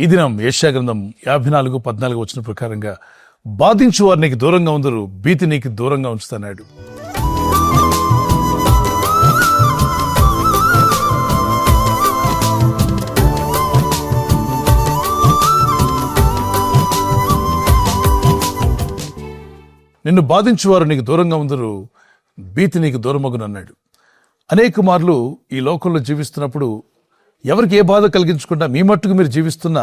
ఈ దినం యెషయా గ్రంథం 54:14 వచ్చిన ప్రకారంగా బాధించు వారు నీకు దూరంగా ఉందరు, భీతి నీకు దూరంగా ఉంచుతున్నాడు. నిన్ను బాధించువారు నీకు దూరంగా ఉందరు, భీతి నీకు దూరమగునన్నాడు. అనేక మార్లు ఈ లోకంలో జీవిస్తున్నప్పుడు ఎవరికి ఏ బాధ కలిగించకుండా మీ మట్టుకు మీరు జీవిస్తున్నా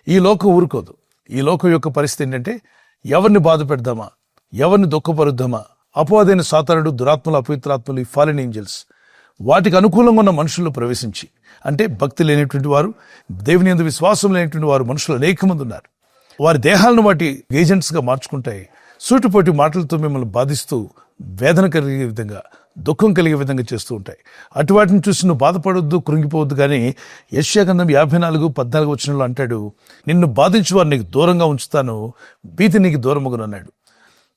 ఈ లోకం ఊరుకోదు. ఈ లోకం యొక్క పరిస్థితి ఏంటంటే ఎవరిని బాధ పెడదామా, ఎవరిని దుఃఖపరుద్దామా, అపవాదైన సాతానుడు, దురాత్మలు, అపవిత్రాత్మలు, ఈ ఫాలెన్ ఏంజల్స్ వాటికి అనుకూలంగా ఉన్న మనుషుల్లో ప్రవేశించి, అంటే భక్తి లేనటువంటి వారు, దేవుని యందు విశ్వాసం లేనటువంటి వారు మనుషులు అనేక మంది ఉన్నారు. వారి దేహాలను వాటి ఏజెంట్స్గా మార్చుకుంటాయి. సూటిపోటి మాటలతో మిమ్మల్ని బాధిస్తూ వేదన కలిగే విధంగా, దుఃఖం కలిగే విధంగా చేస్తూ ఉంటాయి. అటువాటిని చూసి నువ్వు బాధపడొద్దు, కృంగిపోవద్దు. కానీ యెషయా గ్రంథం 54:14 వచనంలో అంటాడు, నిన్ను బాధించు వారు నీకు దూరంగా ఉంచుతాను, భీతి నీకు దూరమగునన్నాడు.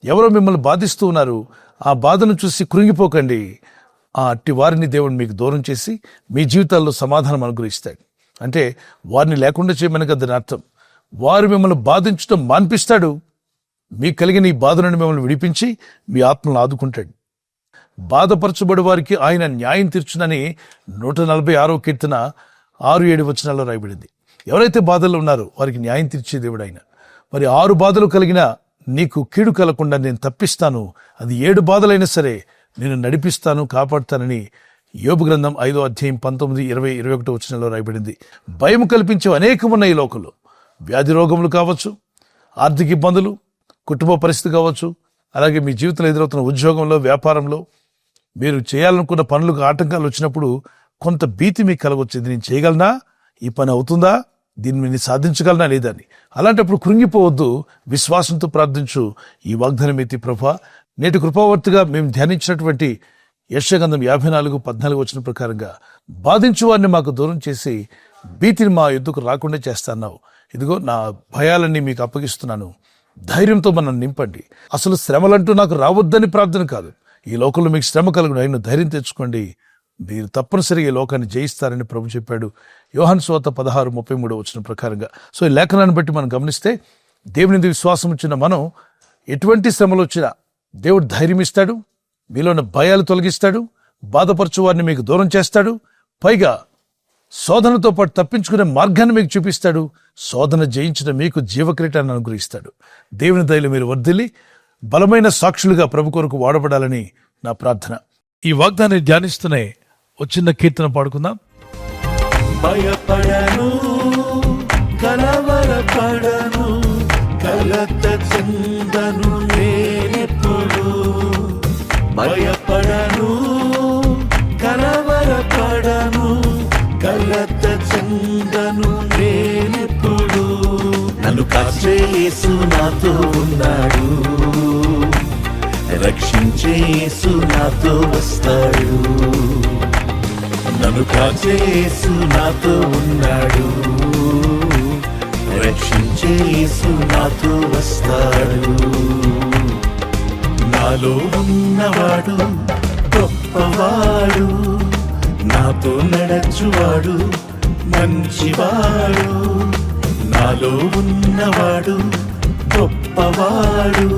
ఎవరో మిమ్మల్ని బాధిస్తూ ఉన్నారు, ఆ బాధను చూసి కృంగిపోకండి. ఆ అట్టి వారిని దేవుడు మీకు దూరం చేసి మీ జీవితాల్లో సమాధానం అనుగ్రహిస్తాడు. అంటే వారిని లేకుండా చేయమని కదా దాని అర్థం. వారు మిమ్మల్ని బాధించడం మాన్పిస్తాడు, మీకు కలిగిన ఈ బాధ నుండి మిమ్మల్ని విడిపించి మీ ఆత్మను ఆదుకుంటాడు. బాధపరచబడి వారికి ఆయన న్యాయం తీర్చునని 146వ కీర్తన 6-7 వచనాల్లో రాయబడింది. ఎవరైతే బాధల్లో ఉన్నారో వారికి న్యాయం తీర్చే దేవుడు ఆయన. మరి 6 బాధలు కలిగిన నీకు కీడు కలగకుండా నేను తప్పిస్తాను, అది 7 బాధలైనా సరే నేను నడిపిస్తాను, కాపాడుతానని యోబు గ్రంథం 5వ అధ్యాయం 19, 20, 21 వచనాల్లో రాయబడింది. భయం కల్పించే అనేకం ఉన్నాయి ఈ లోకంలో. వ్యాధి రోగములు కావచ్చు, ఆర్థిక ఇబ్బందులు, కుటుంబ పరిస్థితి కావచ్చు, అలాగే మీ జీవితంలో ఎదురవుతున్న ఉద్యోగంలో, వ్యాపారంలో, మీరు చేయాలనుకున్న పనులకు ఆటంకాలు వచ్చినప్పుడు కొంత భీతి మీకు కలగొచ్చు. ఇది నేను చేయగలనా, ఈ పని అవుతుందా, దీన్ని నేను సాధించగలనా లేదని. అలాంటప్పుడు కృంగిపోవద్దు, విశ్వాసంతో ప్రార్థించు. ఈ వాగ్దానం ఎత్తి ప్రభా, నేటి కృపావర్తిగా మేము ధ్యానించినటువంటి యెషయా గ్రంథం 54:14 వచ్చిన ప్రకారంగా బాధించు వారిని మాకు దూరం చేసి భీతిని మా యుద్ధకు రాకుండా చేస్తున్నావు. ఇదిగో నా భయాలన్నీ మీకు అప్పగిస్తున్నాను, ధైర్యంతో మనం నింపండి. అసలు శ్రమలంటూ నాకు రావద్దని ప్రార్థన కాదు, ఈ లోకంలో మీకు శ్రమ కలుగును, ఆయన ధైర్యం తెచ్చుకోండి, మీరు తప్పనిసరిగా ఈ లోకాన్ని జయిస్తారని ప్రభు చెప్పాడు. యోహాను సువార్త 16:33 వచ్చిన ప్రకారంగా. సో ఈ లేఖనాన్ని బట్టి మనం గమనిస్తే దేవుని విశ్వాసం వచ్చిన మనం ఎటువంటి శ్రమలు వచ్చినా దేవుడు ధైర్యం ఇస్తాడు, మీలో ఉన్న భయాలు తొలగిస్తాడు, బాధపరచు వారిని మీకు దూరం చేస్తాడు, పైగా శోధనతో పాటు తప్పించుకునే మార్గాన్ని మీకు చూపిస్తాడు, శోధన జయించిన మీకు జీవకిరీటాన్ని అనుగ్రహిస్తాడు. దేవుని దయలో మీరు వర్ధిల్లి బలమైన సాక్షులుగా ప్రభు కొరకు వాడబడాలని నా ప్రార్థన. ఈ వాగ్దాన్ని ధ్యానిస్తూనే ఒక చిన్న కీర్తన పాడుకుందాం. భయపడను, కలవరపడను, కలత చెందను నేనెప్పుడు. భయపడను, కలవరపడను, కలత చెందను నేనెప్పుడు. నన్ను కాచే యేసు నాతో ఉన్నాడు, రక్షించే యేసు నాతో వస్తాడు. నన్ను కాచే యేసు నాతో ఉన్నాడు, రక్షించే యేసు నాతో వస్తాడు. నాలో ఉన్నవాడు గొప్పవాడు, నాతో నడచువాడు మంచివాడు. నాలో ఉన్నవాడు గొప్పవాడు,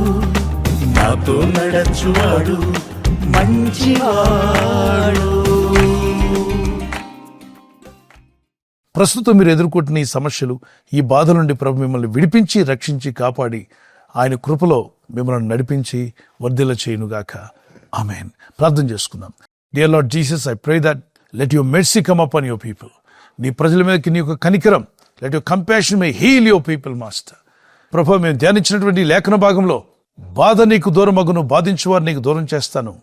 నాతో నడచువాడు మంచివాడు. ప్రస్తుతం మీరు ఎదుర్కొంటున్న ఈ సమస్యలు, ఈ బాధల నుండి ప్రభు మిమ్మల్ని విడిపించి, రక్షించి, కాపాడి ఆయన కృపలో మిమ్మల్ని నడిపించి వర్ధిల్ల చేయునుగాక. ఆమేన్. ప్రార్థన చేసుకుందాం. Dear Lord Jesus, I pray that let your mercy come upon your people. నీ ప్రజల మీదకి నీ యొక్క కనికరం, let your compassion may heal your people master. ప్రభు, మేము ధ్యానించినటువంటి లేఖన భాగంలో బాధ నీకు దూరం అగును, బాధించువారు నీకు దూరం చేస్తాను,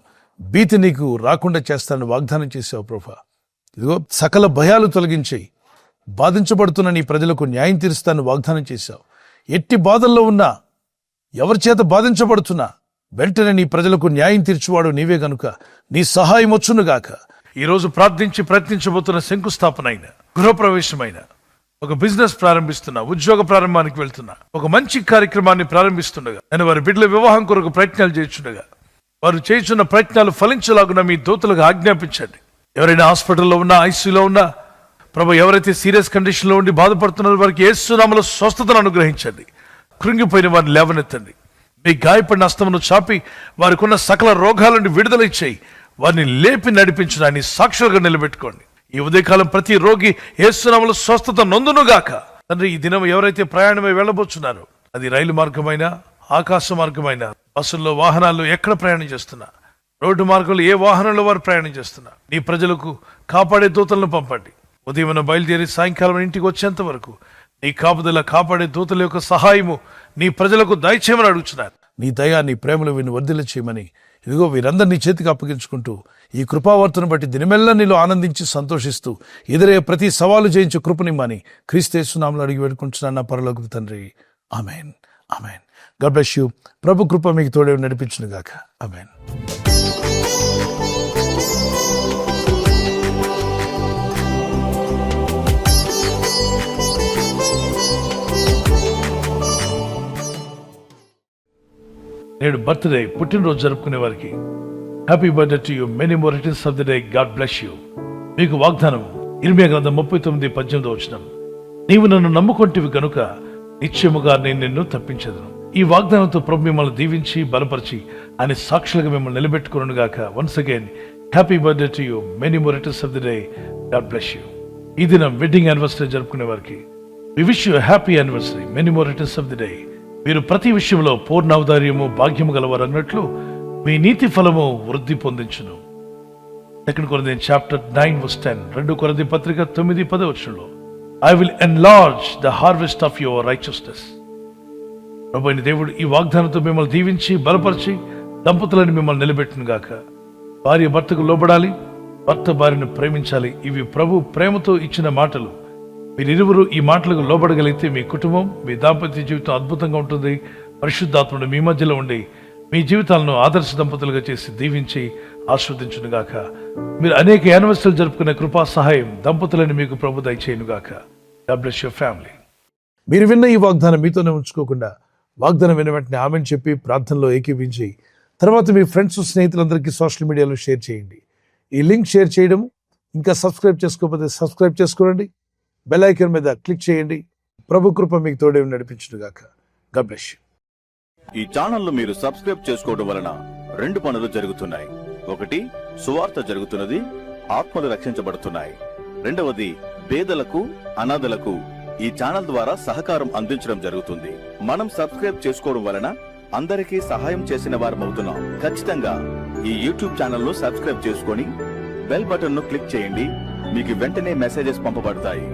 భీతి నీకు రాకుండా చేస్తాను వాగ్దానం చేసావు ప్రభు. ఇదిగో సకల భయాలు తొలగించి బాధించబడుతున్న నీ ప్రజలకు న్యాయం తీరుస్తాను వాగ్దానం చేశావు. ఎట్టి బాధల్లో ఉన్నా, ఎవరి చేత బాధించబడుతున్నా వెంటనే నీ ప్రజలకు న్యాయం తీర్చువాడు నీవే గనుక నీ సహాయం వచ్చునుగాక. ఈరోజు ప్రార్థించి ప్రయత్నించబోతున్న శంకుస్థాపన అయిన, గృహప్రవేశమైన, ఒక బిజినెస్ ప్రారంభిస్తున్నా, ఉద్యోగ ప్రారంభానికి వెళ్తున్నా, ఒక మంచి కార్యక్రమాన్ని ప్రారంభిస్తుండగా, నేను వారి బిడ్డల వివాహం కొరకు ప్రయత్నాలు చేస్తుండగా, వారు చేస్తున్న ప్రయత్నాలు ఫలించలాగున మీ దూతలకు ఆజ్ఞాపించండి. ఎవరైనా హాస్పిటల్లో ఉన్నా, ఐసీయూలో ఉన్నా, ప్రభు, ఎవరైతే సీరియస్ కండిషన్లో ఉండి బాధపడుతున్నారో వారికి యేసు నామములో స్వస్థతను అనుగ్రహించండి. కృంగిపోయిన వారిని లేవనెత్తండి. మీ గాయపడిన హస్తమును చాపి వారికి ఉన్న సకల రోగాల నుండి విడుదల ఇచ్చేయి. వారిని లేపి నడిపించిన ఆయన సాక్షులుగా నిలబెట్టుకోండి. ఈ ఉదయకాలం ప్రతి రోగి యేసు నామములో స్వస్థత నొందునుగాక. తండ్రి, ఈ దినం ఎవరైతే ప్రయాణమై వెళ్ళబోతున్నారో, అది రైలు మార్గమైన, ఆకాశ మార్గమైన, బస్సుల్లో, వాహనాల్లో ఎక్కడ ప్రయాణం చేస్తున్నా, రోడ్డు మార్గంలో ఏ వాహనంలో వారు ప్రయాణం చేస్తున్నా, నీ ప్రజలకు కాపాడే దూతలను పంపండి. ఉదయం బయలుదేరి సాయంకాలం ఇంటికి వచ్చేంత వరకు నీ కాపుదల, కాపాడే దూతల యొక్క సహాయము నీ ప్రజలకు దయచేయమని అడుగుతున్నారు. నీ దయా, నీ ప్రేమలు వీరిని వర్ధిల్ల చేయమని ఇదిగో వీరందరినీ చేతికి అప్పగించుకుంటూ ఈ కృపావర్తను బట్టి దినమెల్లా నీలో ఆనందించి సంతోషిస్తూ ఎదురే ప్రతి సవాలు జయించే కృపనిమ్మని క్రీస్తు యేసు నామములో అడిగి వేడుకుంటున్నాను నా పరలోకపు తండ్రి. Amen, amen. God bless you. ప్రభు కృప మీకు తోడే నడిపించును గాక. ఆమెన్. నేడు బర్త్డే, పుట్టినరోజు జరుపుకునే వారికి happy birthday to you, many more returns of the day. God bless you. మీకు వాగ్దానం ఇర్మియా గ్రంథం 39:18 నీవు నన్ను నమ్ముకొంటివి గనుక నిశ్చయముగా నేను నిన్ను తప్పించెదను. ఈ వాగ్దానంతో ప్రభు మిమ్మల్ని దీవించి బలపరిచి ఆయన సాక్షులుగా మిమ్మల్ని నిలబెట్టుకును గాక. Once again happy birthday to you, many more returns of the day. God bless you. ఈ దినం వెడ్డింగ్ యానివర్సరీ జరుపుకునే వారికి we wish you happy anniversary, many more returns of the day. మీరు ప్రతి విషయంలో పూర్ణావధార్యము, భాగ్యము గలవారు అన్నట్లు మీ నీతి ఫలము వృద్ధి పొందించును. 2 కొరింథీయులు చాప్టర్ 9:10, 2 కొరింథీ పత్రిక 9:10 I will enlarge the harvest of your righteousness. ప్రభువైన దేవుడు ఈ వాగ్దానంతో మిమ్మల్ని దీవించి బలపరిచి దంపతులను మిమ్మల్ని నిలబెట్టును గాక. భార్య భర్తకు లోబడాలి, భర్త భార్యను ప్రేమించాలి. ఇవి ప్రభు ప్రేమతో ఇచ్చిన మాటలు. మీరిరువురు ఈ మాటలకు లోబడగలిగితే మీ కుటుంబం, మీ దాంపత్య జీవితం అద్భుతంగా ఉంటుంది. పరిశుద్ధాత్ముడు మీ మధ్యలో ఉండి మీ జీవితాలను ఆదర్శ దంపతులుగా చేసి దీవించి ఆస్వాదించునుగాక. మీరు అనేక యానివర్సరీలు జరుపుకునే కృపా సహాయం దంపతులని మీకు ప్రభు దయచేయునుగాక. God bless your family. మీరు విన్న ఈ వాగ్దానం మీతోనే ఉంచుకోకుండా వాగ్దానం విన్న వెంటనే ఆమెను చెప్పి ప్రార్థనలో ఏకీవించి తర్వాత మీ ఫ్రెండ్స్, స్నేహితులందరికీ సోషల్ మీడియాలో షేర్ చేయండి. ఈ లింక్ షేర్ చేయడం, ఇంకా సబ్స్క్రైబ్ చేసుకోకపోతే సబ్స్క్రైబ్ చేసుకోండి. బెల్ ఐకాన్ మీద క్లిక్ చేయండి. ప్రభు కృప మీకు తోడే నడిపించునుగాక. God bless you. ఈ ఛానల్ మీరు సబ్స్క్రైబ్ చేసుకోవడం వలన 2 పనులు జరుగుతున్నాయి. ఒకటి, సువార్త జరుగుతున్నది, ఆత్మలు రక్షించబడుతున్నాయి. రెండవది, పేదలకు, అనాథలకు ఈ ఛానల్ ద్వారా సహకారం అందించడం జరుగుతుంది. మనం సబ్స్క్రైబ్ చేసుకోవడం వలన అందరికీ సహాయం చేసిన వారమవుతున్నాం. ఖచ్చితంగా ఈ యూట్యూబ్ ఛానల్ ను సబ్స్క్రైబ్ చేసుకొని బెల్ బటన్ ను క్లిక్ చేయండి. మీకు వెంటనే మెసేజెస్ పంపబడతాయి.